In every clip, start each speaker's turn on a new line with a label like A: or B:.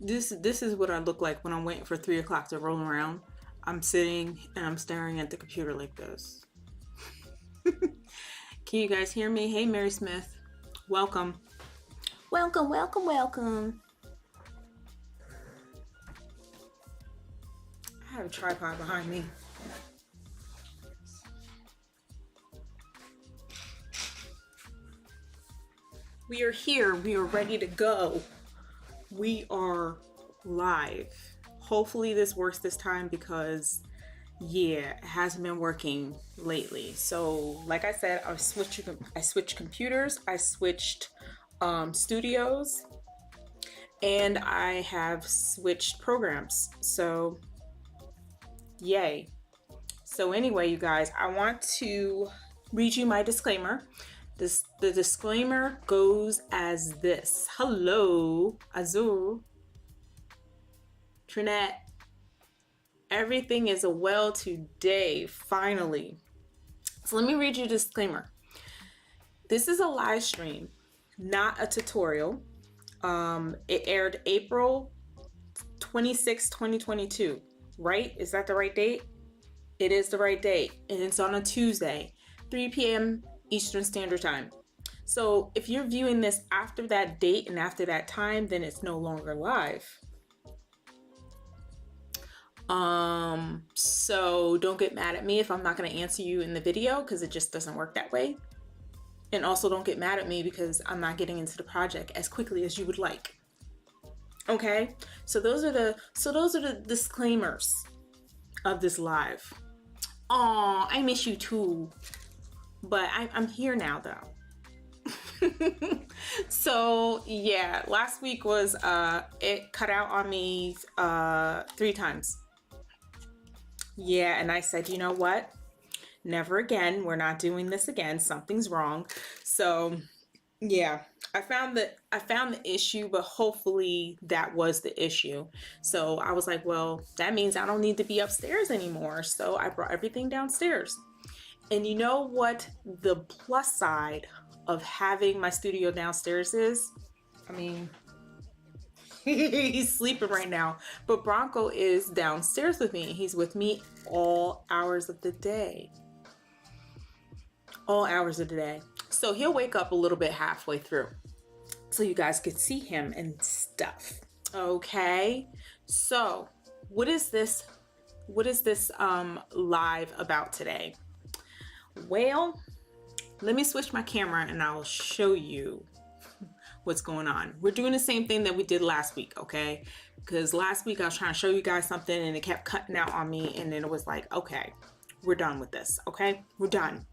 A: This is what I look like when I'm waiting for 3 o'clock to roll around. I'm sitting and I'm staring at the computer like this. Can you guys hear me? Hey, Mary Smith. Welcome. Welcome, welcome, welcome. I have a tripod behind me. We are here. We are ready to go. We are live. Hopefully this works this time because, yeah, it hasn't been working lately. So, like I said, I switched computers. I switched studios, and I have switched programs. So, yay. So anyway, you guys, I want to read you my disclaimer. The disclaimer goes as this. Hello, Azul, Trinette. Everything is well today, finally. So let me read you the disclaimer. This is a live stream, not a tutorial. It aired April 26, 2022, right? Is that the right date? It is the right date, and it's on a Tuesday, 3 p.m. Eastern Standard Time. So if you're viewing this after that date and after that time, then it's no longer live. So don't get mad at me if I'm not going to answer you in the video, because it just doesn't work that way. And also don't get mad at me because I'm not getting into the project as quickly as you would like. Okay? So those are the disclaimers of this live. Aw, I miss you too. But I'm here now though. So yeah, last week was it cut out on me 3 times. Yeah, and I said, you know what? Never again. We're not doing this again. Something's wrong. So yeah, I found the issue, but hopefully that was the issue. So I was like, well, that means I don't need to be upstairs anymore. So I brought everything downstairs. And you know what the plus side of having my studio downstairs is? I mean, he's sleeping right now, but Bronco is downstairs with me. He's with me all hours of the day. All hours of the day. So he'll wake up a little bit halfway through, so you guys could see him and stuff. Okay. So what is this live about today? Well, let me switch my camera and I'll show you what's going on. We're doing the same thing that we did last week, okay? Because last week I was trying to show you guys something and it kept cutting out on me, and then it was like, okay, we're done with this, okay? We're done.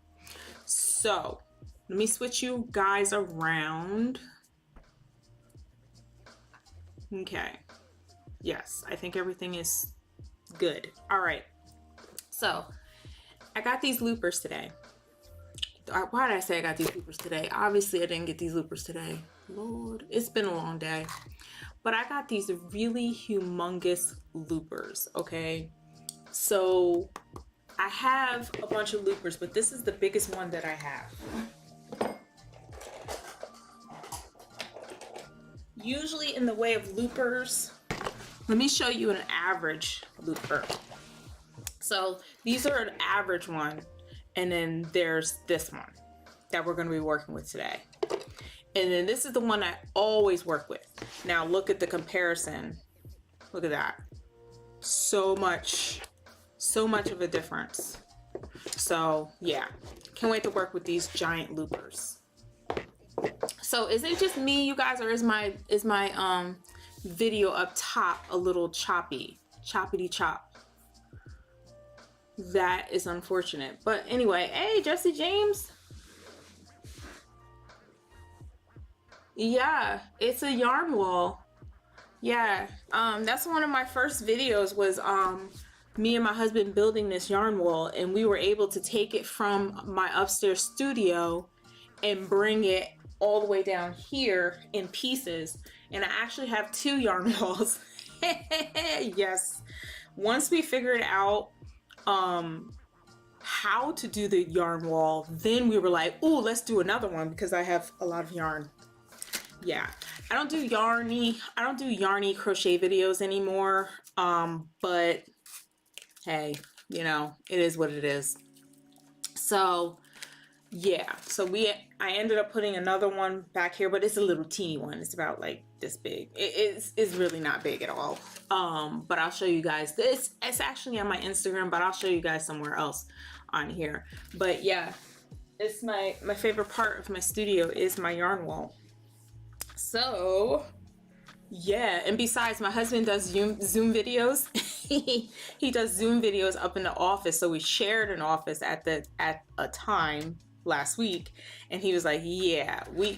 A: So let me switch you guys around. Okay. Yes, I think everything is good. All right. So I got these loopers today. Why did I say I got these loopers today? Obviously I didn't get these loopers today. Lord, it's been a long day. But I got these really humongous loopers, okay? So I have a bunch of loopers, but this is the biggest one that I have. Usually in the way of loopers, let me show you an average looper. So these are an average one, and then there's this one that we're going to be working with today. And then this is the one I always work with. Now look at the comparison. Look at that. So much of a difference. So yeah, can't wait to work with these giant loopers. So is it just me, you guys, or is my video up top a little choppity chop? That is unfortunate. But anyway, hey, Jesse James. Yeah, it's a yarn wall. Yeah, that's one of my first videos was me and my husband building this yarn wall, and we were able to take it from my upstairs studio and bring it all the way down here in pieces. And I actually have 2 yarn walls. Yes, once we figured out how to do the yarn wall, then we were like, oh, let's do another one because I have a lot of yarn. Yeah, I don't do yarny crochet videos anymore. But hey, you know, it is what it is. So yeah, so I ended up putting another one back here, but it's a little teeny one. It's about like this big. It's really not big at all. But I'll show you guys this. It's actually on my Instagram, but I'll show you guys somewhere else on here. But yeah, it's my favorite part of my studio is my yarn wall. So yeah, and besides, my husband does Zoom videos. He does Zoom videos up in the office. So we shared an office at a time last week, and he was like, yeah, we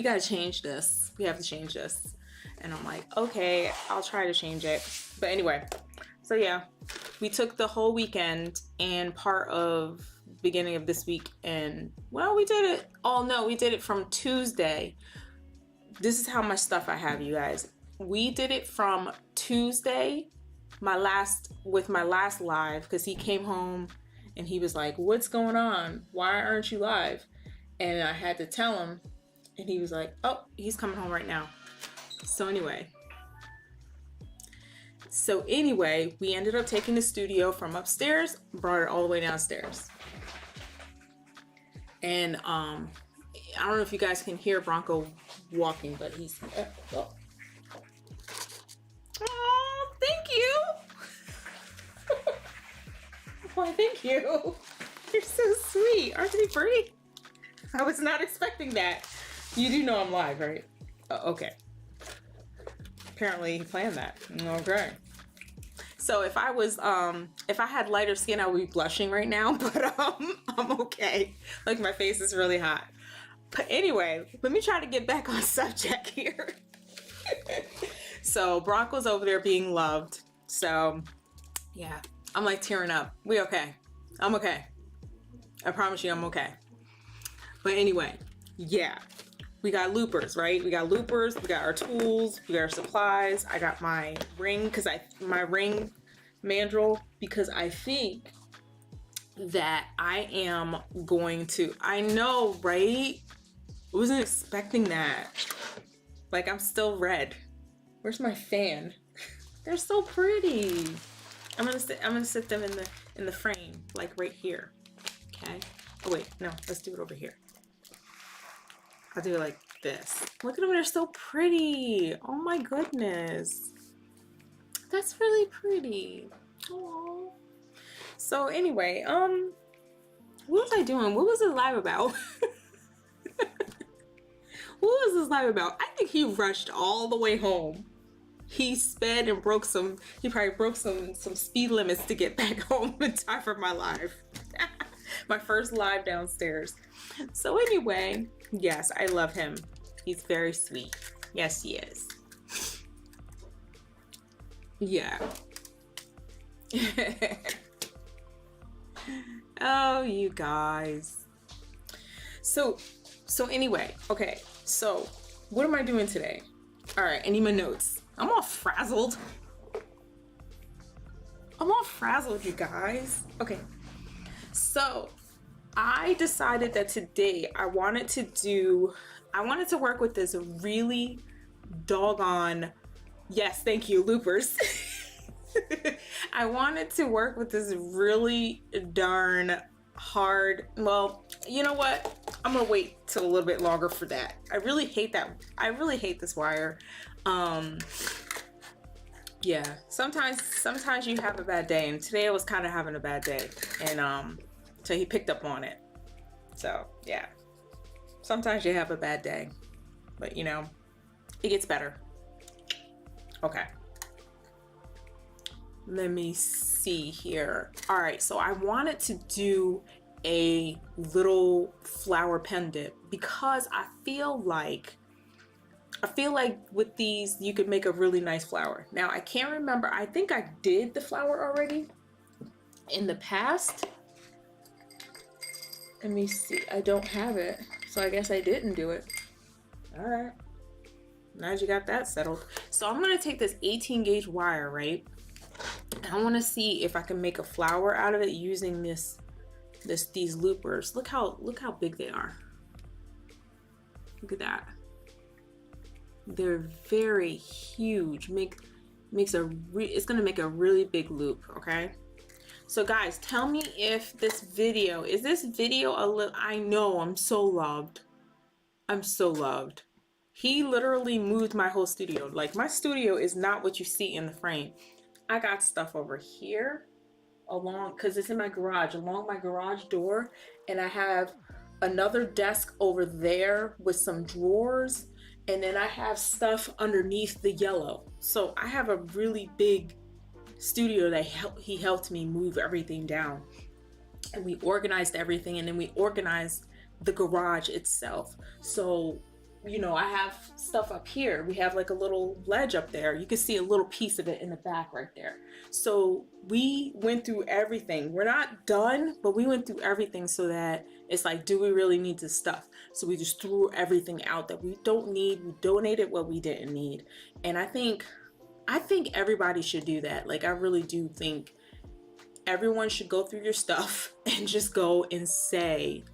A: gotta change this. We have to change this. And I'm like, okay, I'll try to change it. But anyway, so yeah, we took the whole weekend and part of beginning of this week, and well, we did it. Oh no, we did it from Tuesday. This is how much stuff I have, you guys. We did it from Tuesday, my last live, because he came home and he was like, what's going on? Why aren't you live? And I had to tell him, and he was like, oh, he's coming home right now. So anyway, we ended up taking the studio from upstairs, brought it all the way downstairs. And I don't know if you guys can hear Bronco walking, but he's oh, thank you. Why, thank you. You're so sweet. Aren't they pretty? I was not expecting that. You do know I'm live, right? Okay. Apparently he planned that. Okay. So if I had lighter skin, I would be blushing right now, but I'm okay. Like, my face is really hot. But anyway, let me try to get back on subject here. So Bronco's over there being loved. So yeah, I'm like tearing up. We okay. I'm okay. I promise you I'm okay. But anyway, yeah, we got loopers, right? We got loopers, we got our tools, we got our supplies. I got my ring, my ring mandrel, because I think that I am going to, I know, right? I wasn't expecting that. Like, I'm still red. Where's my fan? They're so pretty. I'm gonna sit them in the frame, like right here. Okay. Oh wait, no, let's do it over here. I'll do it like this. Look at them, they're so pretty. Oh my goodness. That's really pretty. Aww. So anyway, what was I doing? What was it live about? What was this live about? I think he rushed all the way home. He sped and he probably broke some speed limits to get back home in time for my live. My first live downstairs. So anyway, yes, I love him. He's very sweet. Yes, he is. Yeah. Oh, you guys. So anyway, okay. So what am I doing today? All right, I need my notes. I'm all frazzled. You guys. Okay. So I decided that today I wanted to work with this really doggone, yes, thank you, loopers. I wanted to work with this really darn hard, well, you know what? I'm gonna wait till a little bit longer for that. I really hate that. I really hate this wire. Yeah, sometimes you have a bad day, and today I was kind of having a bad day, and so he picked up on it. So yeah, sometimes you have a bad day, but you know, it gets better. Okay. Let me see here. All right, so I wanted to do a little flower pendant because I feel like with these you could make a really nice flower. Now I can't remember, I think I did the flower already in the past. Let me see, I don't have it, so I guess I didn't do it. All right, now that you got that settled. So I'm gonna take this 18 gauge wire, right? And I want to see if I can make a flower out of it using these loopers. Look how big they are. Look at that. They're very huge. It's gonna make a really big loop, okay? So guys, tell me if this video, is this video a little, I know I'm so loved. I'm so loved. He literally moved my whole studio. Like, my studio is not what you see in the frame. I got stuff over here along, because it's in my garage, along my garage door, and I have another desk over there with some drawers, and then I have stuff underneath the yellow. So I have a really big studio that he helped me move everything down, and we organized everything, and then we organized the garage itself. So, you know, I have stuff up here. We have like a little ledge up there. You can see a little piece of it in the back right there. So we went through everything. We're not done, but we went through everything so that it's like, do we really need this stuff? So we just threw everything out that we don't need. We donated what we didn't need. And I think everybody should do that. Like, I really do think everyone should go through your stuff and just go and say,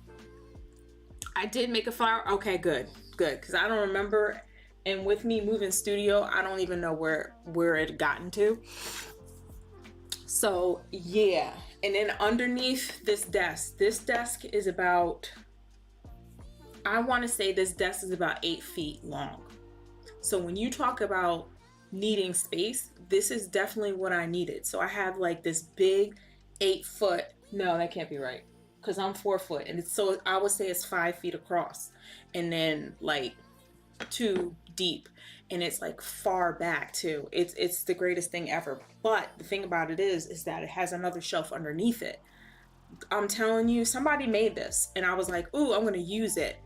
A: I did make a flyer. Okay, good. Because I don't remember. And with me moving studio, I don't even know where it had gotten to. So yeah. And then underneath this desk is about, I want to say this desk is about 8 feet long. So when you talk about needing space, this is definitely what I needed. So I have like this big 8 foot, no, that can't be right, because I'm 4 foot, and it's, so I would say it's 5 feet across, and then like 2 deep, and it's like far back too. It's the greatest thing ever. But the thing about it is that it has another shelf underneath it. I'm telling you, somebody made this, and I was like, ooh, I'm gonna use it.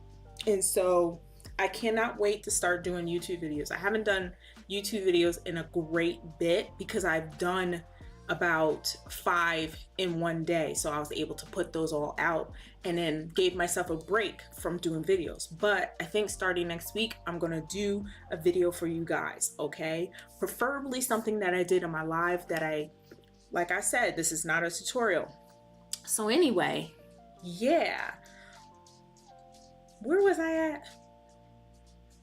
A: And so I cannot wait to start doing YouTube videos. I haven't done YouTube videos in a great bit because I've done about 5 in one day. So I was able to put those all out and then gave myself a break from doing videos. But I think starting next week, I'm gonna do a video for you guys, okay? Preferably something that I did on my live that like I said, this is not a tutorial. So anyway, yeah. Where was I at?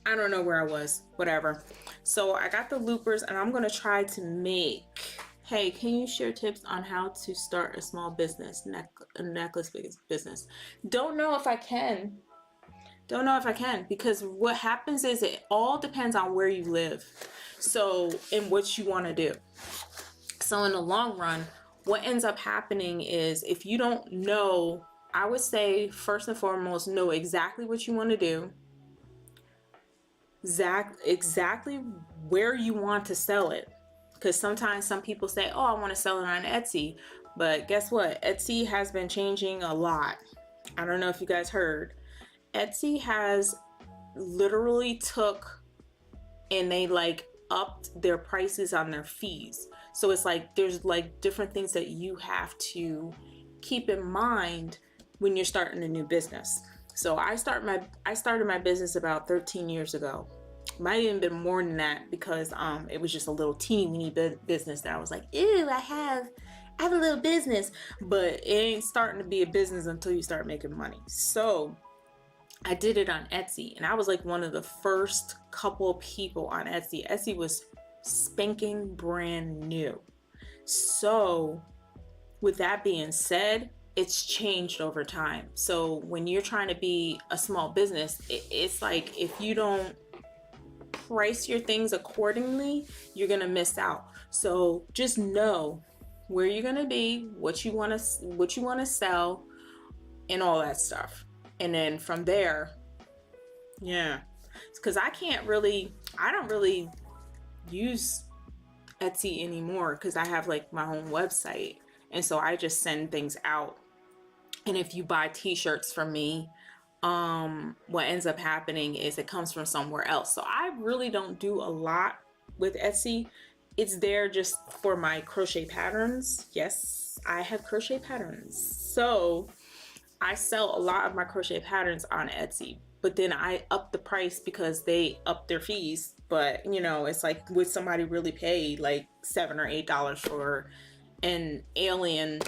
A: I don't know where I was, whatever. So I got the loopers, and I'm gonna try to make, hey, can you share tips on how to start a small business, a necklace business? Don't know if I can. Don't know if I can, because what happens is it all depends on where you live. So, and what you wanna do. So in the long run, what ends up happening is if you don't know, I would say first and foremost, know exactly what you wanna do, exactly where you want to sell it. Because sometimes some people say, oh, I want to sell it on Etsy, but guess what? Etsy has been changing a lot. I don't know if you guys heard. Etsy has literally took and they like upped their prices on their fees. So it's like there's like different things that you have to keep in mind when you're starting a new business. So I started my business about 13 years ago. Might even been more than that, because it was just a little teeny weeny business that I was like, ew, I have a little business, but it ain't starting to be a business until you start making money. So I did it on Etsy, and I was like one of the first couple people on Etsy. Etsy was spanking brand new. So with that being said, it's changed over time. So when you're trying to be a small business, it's like if you don't price your things accordingly, you're gonna miss out. So just know where you're gonna be, what you want to sell, and all that stuff. And then from there, yeah, because I don't really use Etsy anymore, because I have like my own website, and so I just send things out. And if you buy t-shirts from me, what ends up happening is it comes from somewhere else. So I really don't do a lot with Etsy. It's there just for my crochet patterns. Yes, I have crochet patterns. So I sell a lot of my crochet patterns on Etsy, but then I up the price because they up their fees. But you know, it's like, would somebody really pay like $7 or $8 for an alien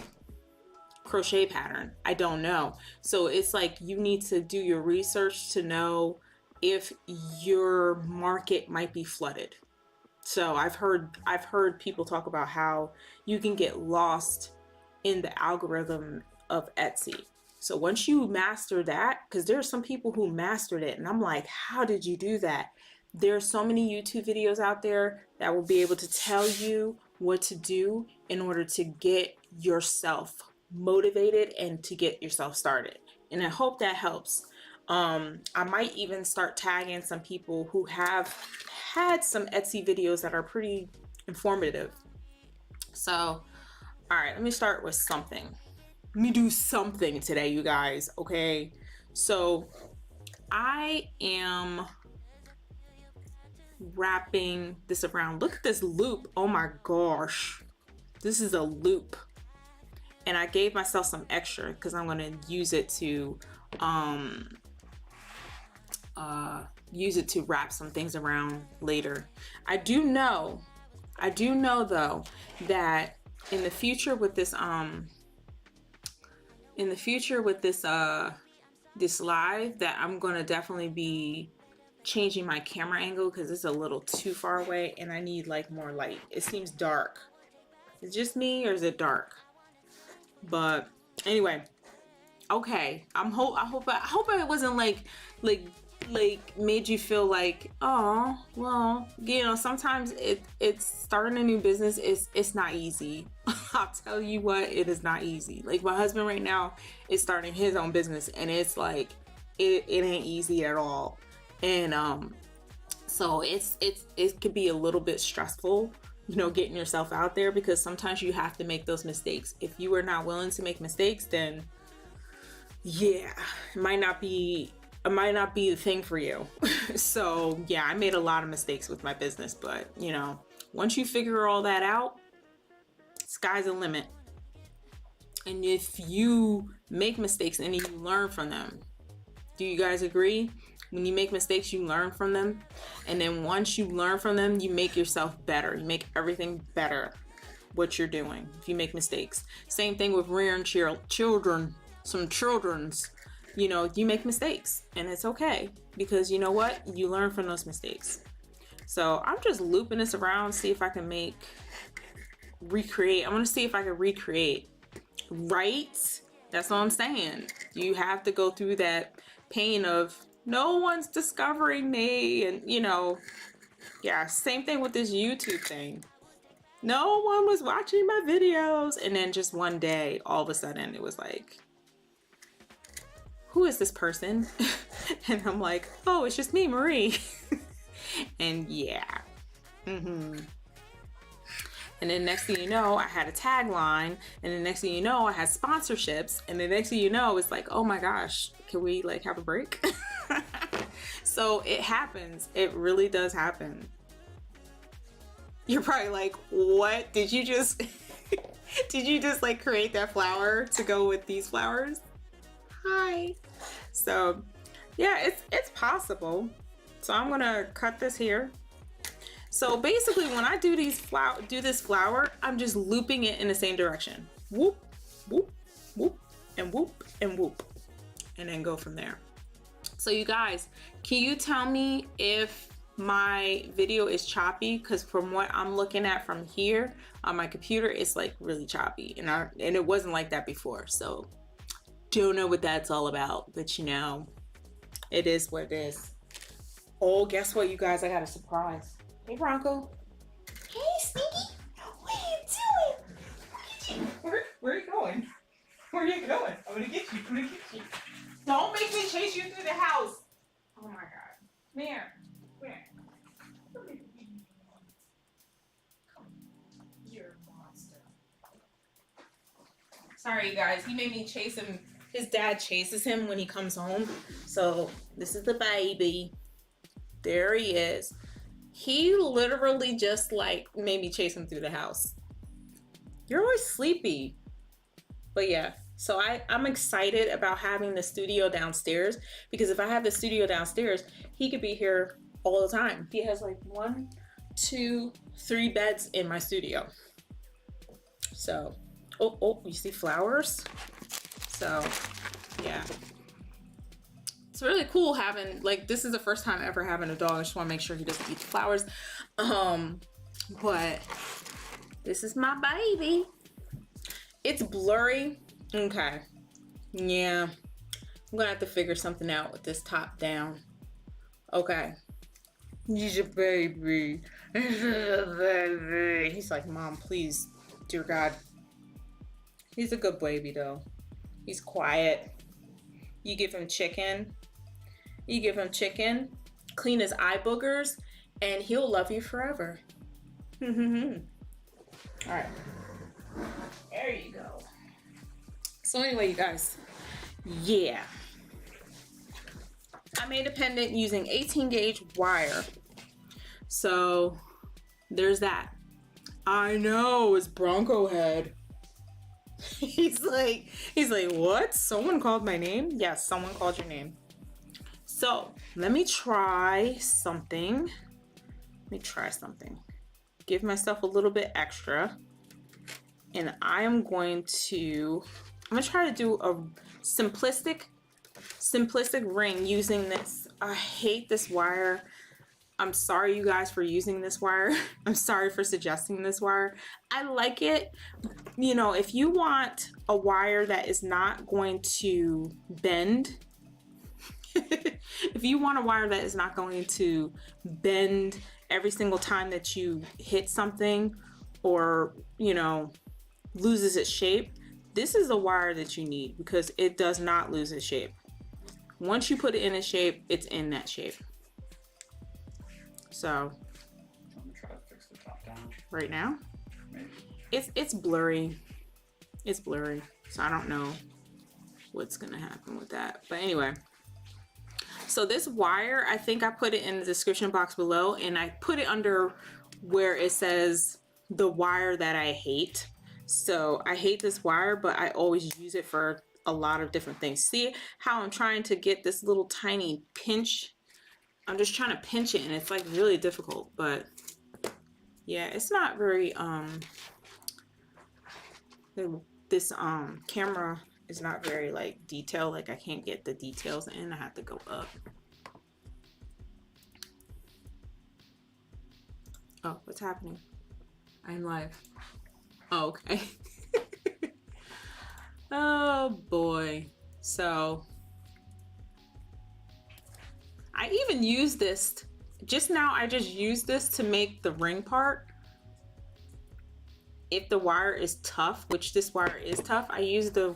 A: crochet pattern? I don't know. So it's like you need to do your research to know if your market might be flooded. So I've heard people talk about how you can get lost in the algorithm of Etsy. So once you master that, because there are some people who mastered it, and I'm like, how did you do that? There's so many YouTube videos out there that will be able to tell you what to do in order to get yourself motivated and to get yourself started. And I hope that helps. I might even start tagging some people who have had some Etsy videos that are pretty informative. So, all right, let me start with something. Let me do something today, you guys, okay? So I am wrapping this around. Look at this loop. Oh my gosh. This is a loop. And I gave myself some extra because I'm going to use it to wrap some things around later. I do know though that in the future with this this live, that I'm going to definitely be changing my camera angle because it's a little too far away and I need like more light. It seems dark. Is it just me or is it dark? But anyway, okay. I hope it wasn't like made you feel like, oh well, you know, sometimes it's starting a new business, it's not easy. I'll tell you what, it is not easy. Like my husband right now is starting his own business and it's like it ain't easy at all. And so it could be a little bit stressful, you know, getting yourself out there, because sometimes you have to make those mistakes. If you are not willing to make mistakes, then yeah, it might not be the thing for you. So yeah, I made a lot of mistakes with my business, but you know, once you figure all that out, sky's the limit. And if you make mistakes and you learn from them, do you guys agree? When you make mistakes, you learn from them. And then once you learn from them, you make yourself better. You make everything better, what you're doing, if you make mistakes. Same thing with rearing children's, you know, you make mistakes and it's okay, because you know what? You learn from those mistakes. So I'm just looping this around, see if I can recreate. I want to see if I can recreate, right? That's what I'm saying. You have to go through that pain of no one's discovering me, and you know, yeah, same thing with this YouTube thing. No one was watching my videos, and then just one day, all of a sudden, it was like, who is this person? And I'm like, oh, it's just me, Marie. And yeah. And then next thing you know, I had a tagline, and the next thing you know, I had sponsorships, and the next thing you know, it's like, oh my gosh, can we like have a break? So it happens. It really does happen. You're probably like, what? Did you just like create that flower to go with these flowers? Hi. So yeah, it's possible. So I'm gonna cut this here. So basically, when I do this flower, I'm just looping it in the same direction. Whoop, whoop, whoop, and whoop, and whoop, and then go from there. So you guys, can you tell me if my video is choppy? Because from what I'm looking at from here on my computer, it's like really choppy, and it wasn't like that before. So don't know what that's all about, but you know, it is what it is. Oh, guess what, you guys? I got a surprise. Hey, Bronco. Hey, Sneaky. What are you doing? Where are you going? Where are you going? I'm gonna get you. I'm gonna get you. Don't make me chase you through the house. Oh my God. Come here. Come here. You're a monster. Sorry, you guys. He made me chase him. His dad chases him when he comes home. So this is the baby. There he is. He literally just like made me chase him through the house. You're always sleepy. But yeah, so I'm excited about having the studio downstairs, because if I have the studio downstairs, he could be here all the time. He has like 1, 2, 3 beds in my studio. So, oh, you see flowers? So, yeah. It's really cool having, like, this is the first time ever having a dog. I just want to make sure he doesn't eat the flowers. But this is my baby. It's blurry. Okay. Yeah. I'm gonna have to figure something out with this top down. Okay. He's a baby. He's a baby. He's like, Mom, please, dear God. He's a good baby though. He's quiet. You give him chicken. You give him chicken, clean his eye boogers, and he'll love you forever. All right. There you go. So anyway, you guys, yeah. I made a pendant using 18 gauge wire. So there's that. I know, it's Bronco head. He's like, what? Someone called my name? Yes, someone called your name. So let me try something. Give myself a little bit extra. And I'm gonna try to do a simplistic ring using this. I hate this wire. I'm sorry you guys for using this wire. I'm sorry for suggesting this wire. I like it. You know, if you want a wire that is not going to bend, if you want a wire that is not going to bend every single time that you hit something or, you know, loses its shape, this is the wire that you need because it does not lose its shape. Once you put it in a shape, it's in that shape. So,
B: I'm gonna try to fix the top down
A: right now,
B: maybe.
A: it's blurry. It's blurry, so I don't know what's gonna happen with that. But anyway, so this wire, I think I put it in the description box below, and I put it under where it says the wire that I hate. So I hate this wire, but I always use it for a lot of different things. See how I'm trying to get this little tiny pinch? I'm just trying to pinch it, and it's like really difficult, but yeah, it's not very, this camera is not very like detailed. Like I can't get the details in. I have to go up. Oh, what's happening? I'm live. Oh, okay. Oh boy. So I even used this just now. I just used this to make the ring part. If the wire is tough, which this wire is tough, I use the,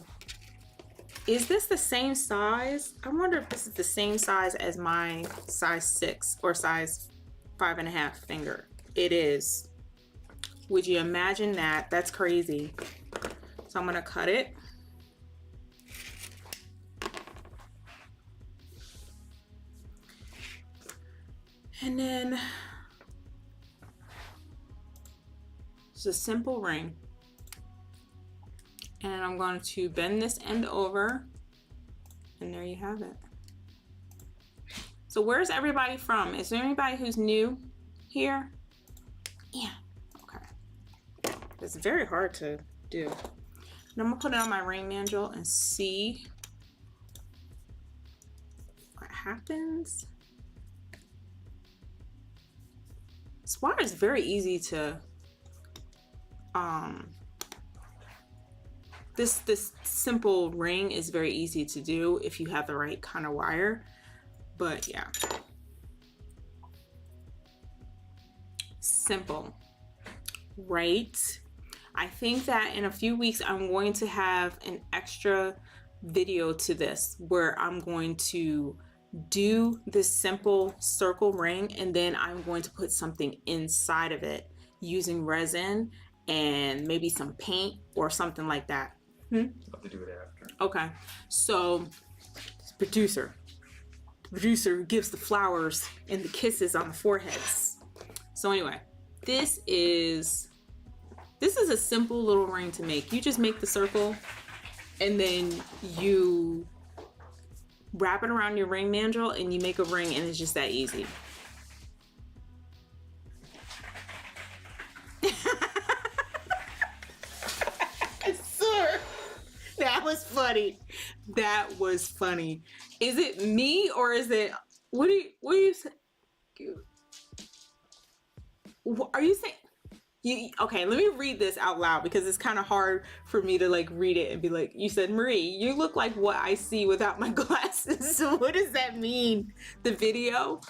A: is this the same size? I wonder if this is the same size as my size 6 or size 5.5 finger. It is. Would you imagine that? That's crazy. So I'm gonna cut it. And then it's a simple ring. And I'm going to bend this end over, and there you have it. So where's everybody from? Is there anybody who's new here? Yeah, okay. It's very hard to do. And I'm gonna put it on my ring mandrel and see what happens. This wire is very easy to, this simple ring is very easy to do if you have the right kind of wire, but yeah. Simple, right? I think that in a few weeks, I'm going to have an extra video to this where I'm going to do this simple circle ring, and then I'm going to put something inside of it using resin and maybe some paint or something like that.
B: I'll have to do it after.
A: Okay, so the producer gives the flowers and the kisses on the foreheads. So anyway, this is a simple little ring to make. You just make the circle and then you wrap it around your ring mandrel and you make a ring, and it's just that easy. Sir. Now, That was funny. That was funny. Is it me or is it, what are you saying? Are you saying, okay, let me read this out loud because it's kind of hard for me to like read it and be like, you said, Marie, you look like what I see without my glasses. So what does that mean? The video?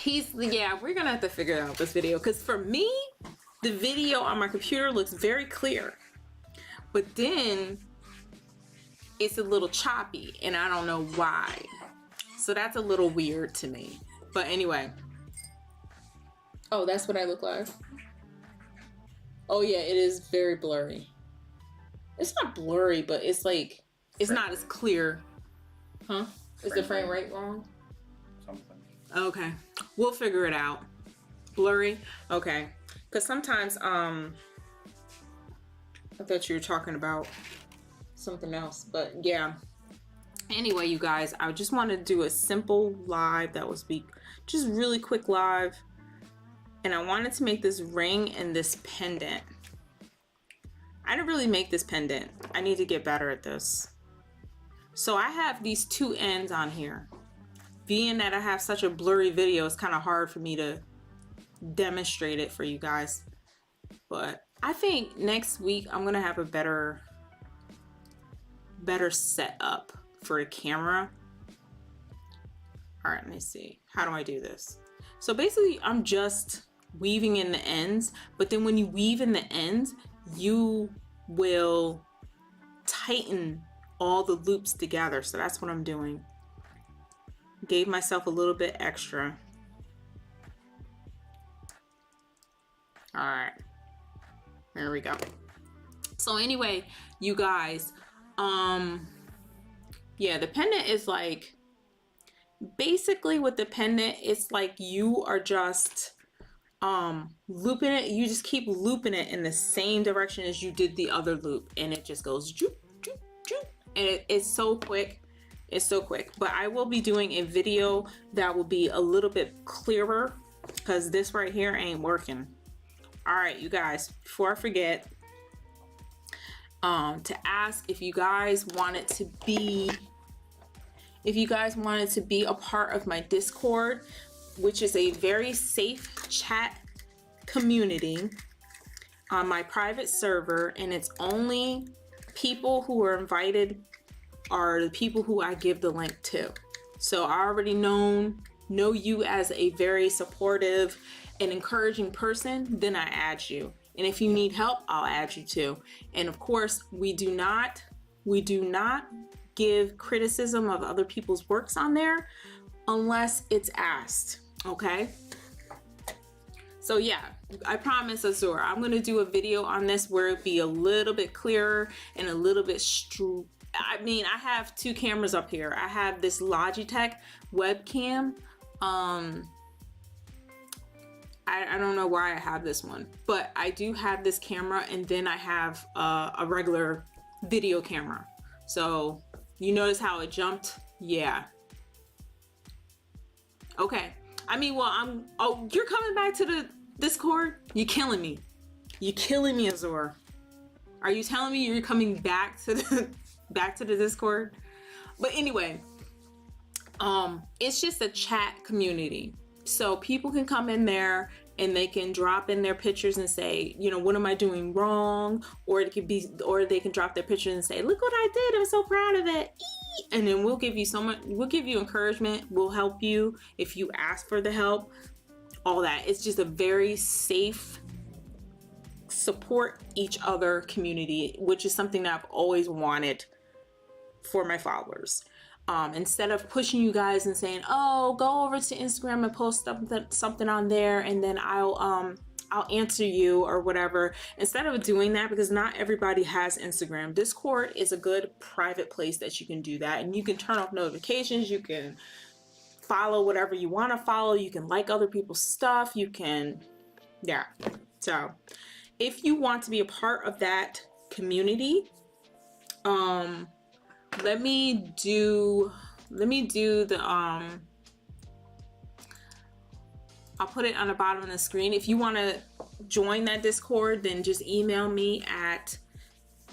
A: Yeah, we're gonna have to figure out this video because for me, the video on my computer looks very clear, but then it's a little choppy and I don't know why. So that's a little weird to me. But anyway. Oh, that's what I look like. Oh yeah, it is very blurry. It's not blurry, but it's like, it's not as clear. Huh? Is the frame rate wrong?
B: Something.
A: Okay, we'll figure it out. Blurry? Okay. Because sometimes, I thought you were talking about something else, but yeah. Anyway, you guys, I just want to do a simple live that was just really quick live. And I wanted to make this ring and this pendant. I didn't really make this pendant. I need to get better at this. So I have these two ends on here. Being that I have such a blurry video, it's kind of hard for me to demonstrate it for you guys. But I think next week I'm gonna have a better setup for a camera. All right, let me see. How do I do this? So basically I'm just weaving in the ends, but then when you weave in the ends, you will tighten all the loops together. So that's what I'm doing. Gave myself a little bit extra. All right, there we go. So anyway, you guys, yeah, the pendant is like, basically with the pendant, it's like you are just looping it. You just keep looping it in the same direction as you did the other loop, and it just goes joop, joop, joop. And it's so quick. It's so quick. But I will be doing a video that will be a little bit clearer because this right here ain't working. All right, you guys, before I forget, to ask if you guys wanted to be a part of my Discord, which is a very safe chat community on my private server, and it's only people who are invited are the people who I give the link to. So I already know you as a very supportive and encouraging person, then I add you. And if you need help, I'll add you too. And of course, we do not give criticism of other people's works on there unless it's asked, okay? So yeah, I promise, Azura, I'm gonna do a video on this where it be a little bit clearer and a little bit I mean, I have two cameras up here. I have this Logitech webcam. I don't know why I have this one, but I do have this camera, and then I have a regular video camera. So you notice how it jumped? Yeah. Okay. I mean, well, oh, you're coming back to the Discord? You're killing me. You're killing me, Azor. Are you telling me you're coming back to the Discord? But anyway, it's just a chat community. So people can come in there and they can drop in their pictures and say, you know, what am I doing wrong? Or it could be, or they can drop their pictures and say, look what I did, I'm so proud of it. And then we'll give you encouragement. We'll help you if you ask for the help, all that. It's just a very safe, support each other community, which is something that I've always wanted for my followers. Instead of pushing you guys and saying, oh, go over to Instagram and post something on there and then I'll answer you or whatever. Instead of doing that, because not everybody has Instagram, Discord is a good private place that you can do that, and you can turn off notifications, you can follow whatever you want to follow, you can like other people's stuff, you can, yeah. So if you want to be a part of that community, let me do the I'll put it on the bottom of the screen. If you want to join that Discord, then just email me at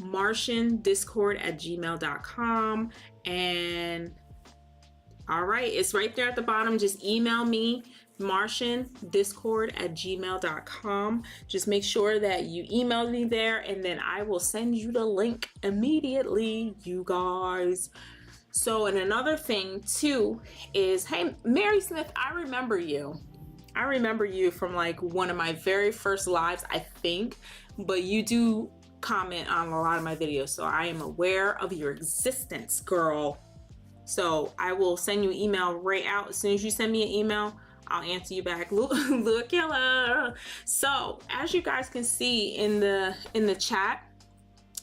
A: martiandiscord@gmail.com. And all right, it's right there at the bottom. Just email me, martiandiscord@gmail.com. Just make sure that you email me there, and then I will send you the link immediately, you guys. So, and another thing too is, hey, Mary Smith, I remember you. I remember you from like one of my very first lives, I think, but you do comment on a lot of my videos, so I am aware of your existence, girl. So I will send you an email right out. As soon as you send me an email, I'll answer you back. Look, killer. So as you guys can see in the chat,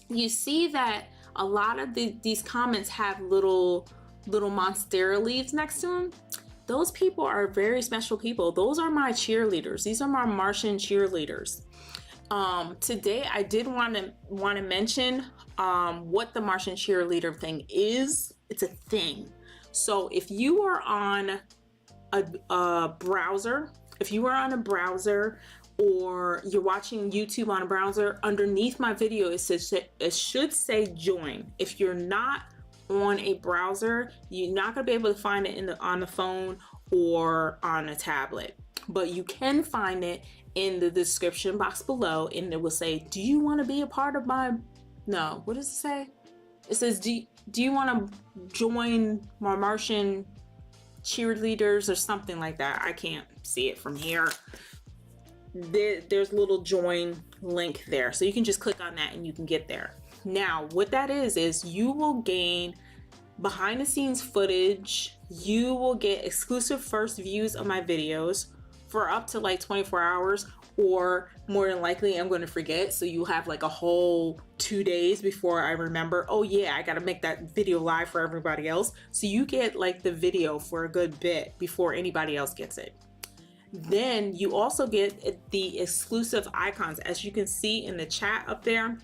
A: you see that a lot of these comments have little monstera leaves next to them. Those people are very special people. Those are my cheerleaders. These are my Martian cheerleaders. Today I did want to mention what the Martian cheerleader thing is. It's a thing. So if you are on a browser, or you're watching YouTube on a browser, underneath my video it should say join. If you're not on a browser, you're not gonna be able to find it on the phone or on a tablet, but you can find it in the description box below, and it will say, do you want to be a part of my, no, what does it say? It says, do you want to join my Martian cheerleaders or something like that? I can't see it from here. There's a little join link there, so you can just click on that and you can get there. Now what that is you will gain behind the scenes footage. You will get exclusive first views of my videos for up to like 24 hours, or more than likely I'm going to forget, so you have like a whole 2 days before I remember, oh yeah, I got to make that video live for everybody else. So you get like the video for a good bit before anybody else gets it. Then you also get the exclusive icons. As you can see in the chat up there,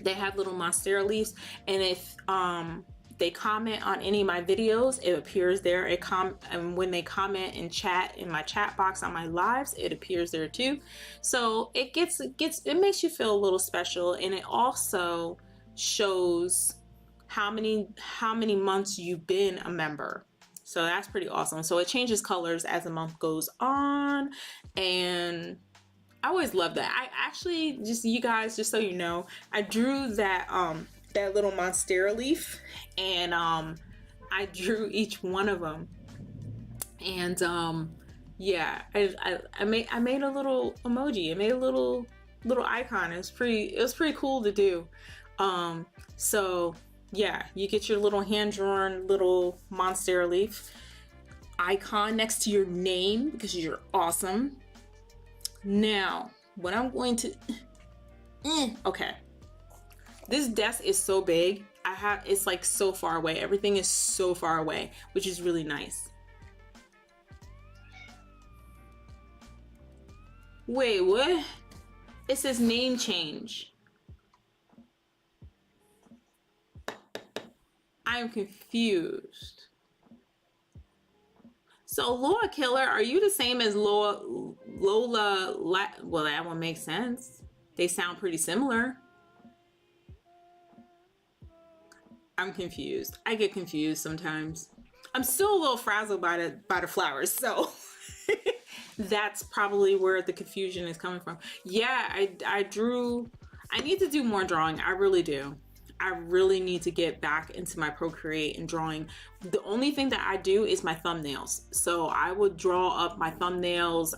A: they have little monstera leaves, and if they comment on any of my videos, it appears there. And when they comment in chat, in my chat box on my lives, it appears there too. So it makes you feel a little special, and it also shows how many months you've been a member. So that's pretty awesome. So it changes colors as the month goes on, and I always love that. I actually, you guys, just so you know, I drew that that little monstera leaf, and I drew each one of them, and yeah, I made a little emoji. I made a little icon. It was pretty cool to do. So yeah, you get your little hand-drawn little monstera leaf icon next to your name because you're awesome. Now, what I'm going to, okay, this desk is so big. It's like so far away. Everything is so far away, which is really nice. Wait, what? It says name change. I am confused. So Lola Killer, are you the same as Lola? Well, that one makes sense. They sound pretty similar. I'm confused. I get confused sometimes. I'm still a little frazzled by the flowers, so that's probably where the confusion is coming from. Yeah, I drew. I need to do more drawing. I really do. I really need to get back into my Procreate and drawing. The only thing that I do is my thumbnails. So I would draw up my thumbnails,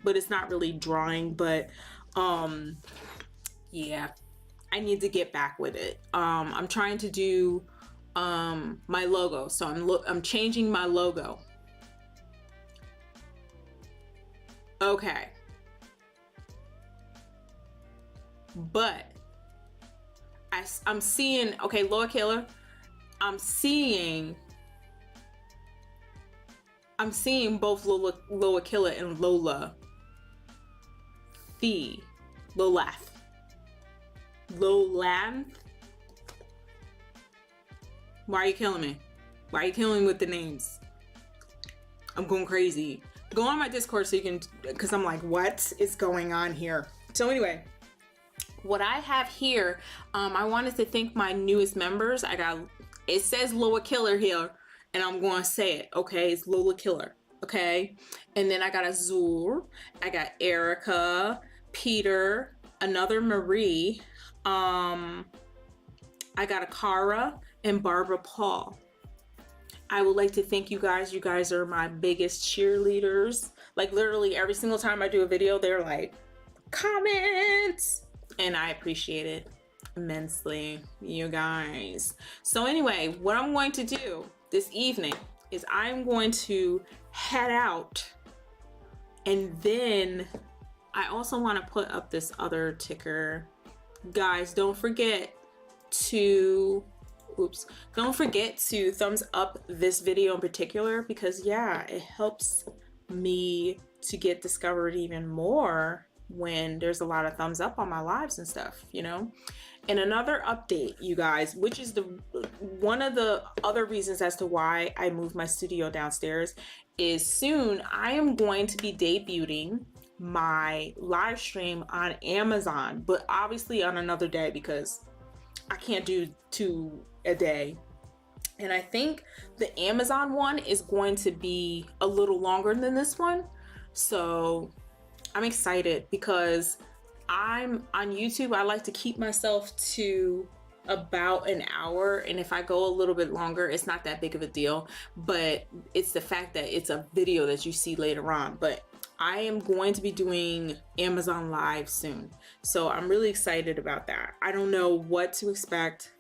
A: but it's not really drawing, but yeah, I need to get back with it. I'm trying to do my logo. So I'm changing my logo. Okay. But I'm seeing, okay, Lola Killer, I'm seeing both Lola Killer and Lola Fee. Lolath. Why are you killing me? Why are you killing me with the names? I'm going crazy. Go on my Discord so you can, because I'm like, what is going on here? So anyway, what I have here, I wanted to thank my newest members. It says Lola Killer here, and I'm going to say it, okay? It's Lola Killer, okay? And then I got Azul, I got Erica, Peter, another Marie, I got Akara, and Barbara Paul. I would like to thank you guys. You guys are my biggest cheerleaders. Like literally every single time I do a video, they're like, comments! And I appreciate it immensely, you guys. So anyway, what I'm going to do this evening is I'm going to head out, and then I also want to put up this other ticker. Guys, don't forget to thumbs up this video in particular, because yeah, it helps me to get discovered even more when there's a lot of thumbs up on my lives and stuff, you know. And another update, you guys, which is one of the other reasons as to why I moved my studio downstairs, is soon I am going to be debuting my live stream on Amazon, but obviously on another day because I can't do 2 a day. And I think the Amazon one is going to be a little longer than this one. So I'm excited because I'm on YouTube. I like to keep myself to about an hour, and if I go a little bit longer, it's not that big of a deal, but it's the fact that it's a video that you see later on. But I am going to be doing Amazon Live soon, so I'm really excited about that. I don't know what to expect.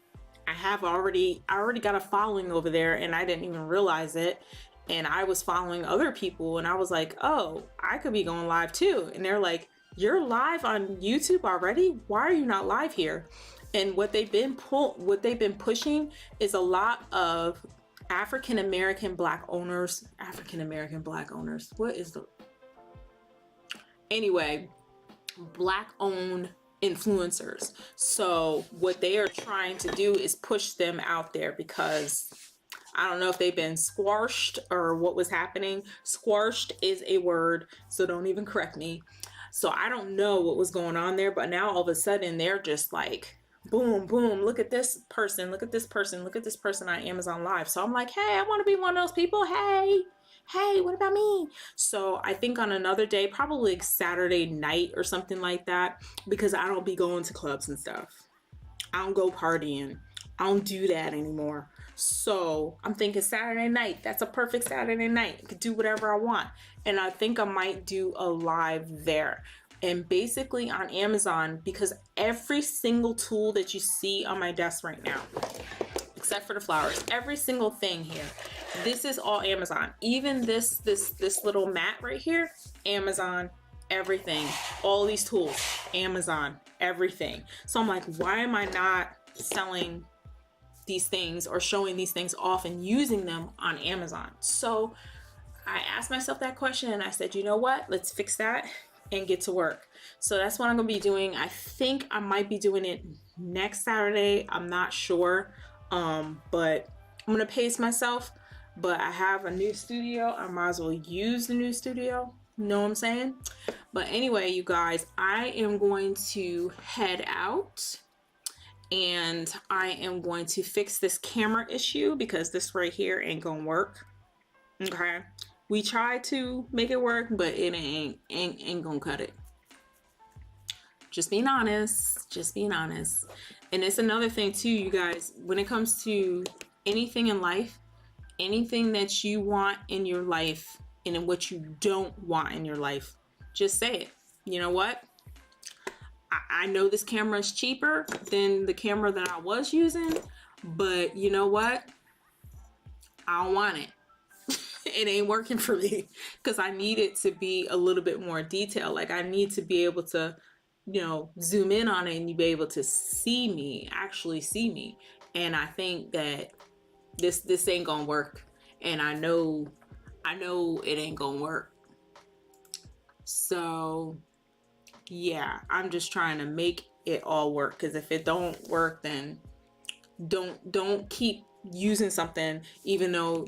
A: I already got a following over there, and I didn't even realize it. And I was following other people, and I was like, oh, I could be going live too. And they're like, you're live on YouTube already? Why are you not live here? And what they've been pushing is a lot of African American Black owners. What is the... Anyway, Black owned influencers. So what they are trying to do is push them out there, because I don't know if they've been squashed or what was happening. Squashed is a word, so don't even correct me. So I don't know what was going on there, but now all of a sudden they're just like, boom, boom, look at this person, look at this person, look at this person on Amazon Live. So I'm like, hey, I want to be one of those people. Hey, what about me? So I think on another day, probably like Saturday night or something like that, because I don't be going to clubs and stuff. I don't go partying. I don't do that anymore. So I'm thinking Saturday night, that's a perfect Saturday night. I could do whatever I want. And I think I might do a live there. And basically on Amazon, because every single tool that you see on my desk right now, except for the flowers, every single thing here, this is all Amazon. Even this little mat right here, Amazon, everything, all these tools, Amazon, everything. So I'm like, why am I not selling these things or showing these things off and using them on Amazon? So I asked myself that question, and I said, you know what, let's fix that and get to work. So that's what I'm gonna be doing. I think I might be doing it next Saturday. I'm not sure, but I'm gonna pace myself. But I have a new studio. I might as well use the new studio. You know what I'm saying? But anyway, you guys, I am going to head out, and I am going to fix this camera issue, because this right here ain't gonna work. Okay, we tried to make it work, but it ain't gonna cut it. Just being honest, And it's another thing too, you guys, when it comes to anything in life, anything that you want in your life and in what you don't want in your life, just say it. You know what? I know this camera is cheaper than the camera that I was using, but you know what? I don't want it. It ain't working for me, because I need it to be a little bit more detailed. Like I need to be able to, you know, zoom in on it and you be able to see me, actually see me. And I think that this ain't gonna work. And I know it ain't gonna work. So yeah, I'm just trying to make it all work, because if it don't work, then don't keep using something even though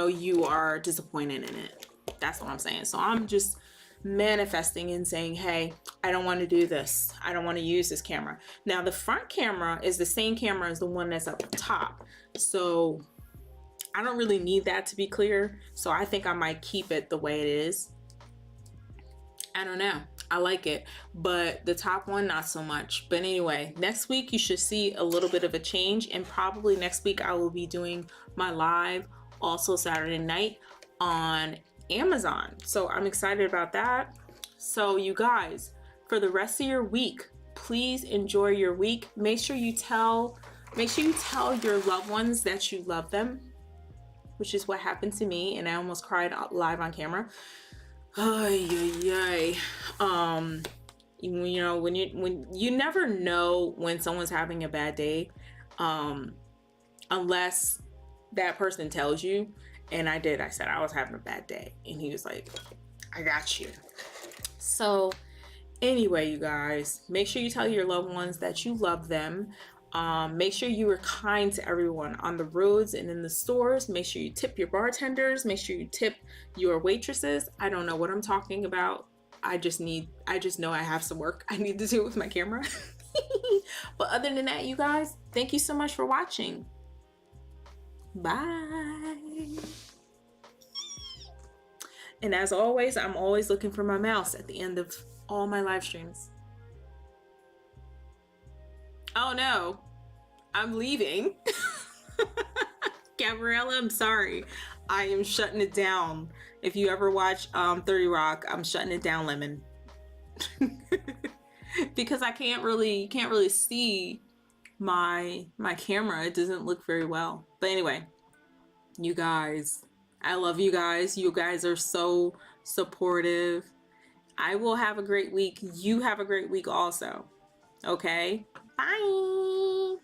A: you are disappointed in it. That's what I'm saying. So I'm just manifesting and saying, hey, I don't want to do this. I don't want to use this camera. Now the front camera is the same camera as the one that's up top. So I don't really need that to be clear. So I think I might keep it the way it is. I don't know. I like it, but the top one, not so much. But anyway, next week you should see a little bit of a change, and probably next week I will be doing my live also Saturday night on Amazon. So I'm excited about that. So you guys, for the rest of your week, please enjoy your week. Make sure you tell your loved ones that you love them, which is what happened to me, and I almost cried live on camera. You know, when you never know when someone's having a bad day, unless that person tells you. And I did. I said I was having a bad day, and he was like, I got you. So anyway, you guys, make sure you tell your loved ones that you love them. Make sure you are kind to everyone on the roads and in the stores. Make sure you tip your bartenders. Make sure you tip your waitresses. I don't know what I'm talking about. I just know I have some work I need to do with my camera. But other than that, you guys, thank you so much for watching. Bye. And as always, I'm always looking for my mouse at the end of all my live streams. Oh no, I'm leaving. Gabriella, I'm sorry. I am shutting it down. If you ever watch 30 Rock, I'm shutting it down, Lemon. Because I can't really see my camera. It doesn't look very well. But anyway, you guys, I love you guys. You guys are so supportive. I will have a great week. You have a great week also. Okay? Bye.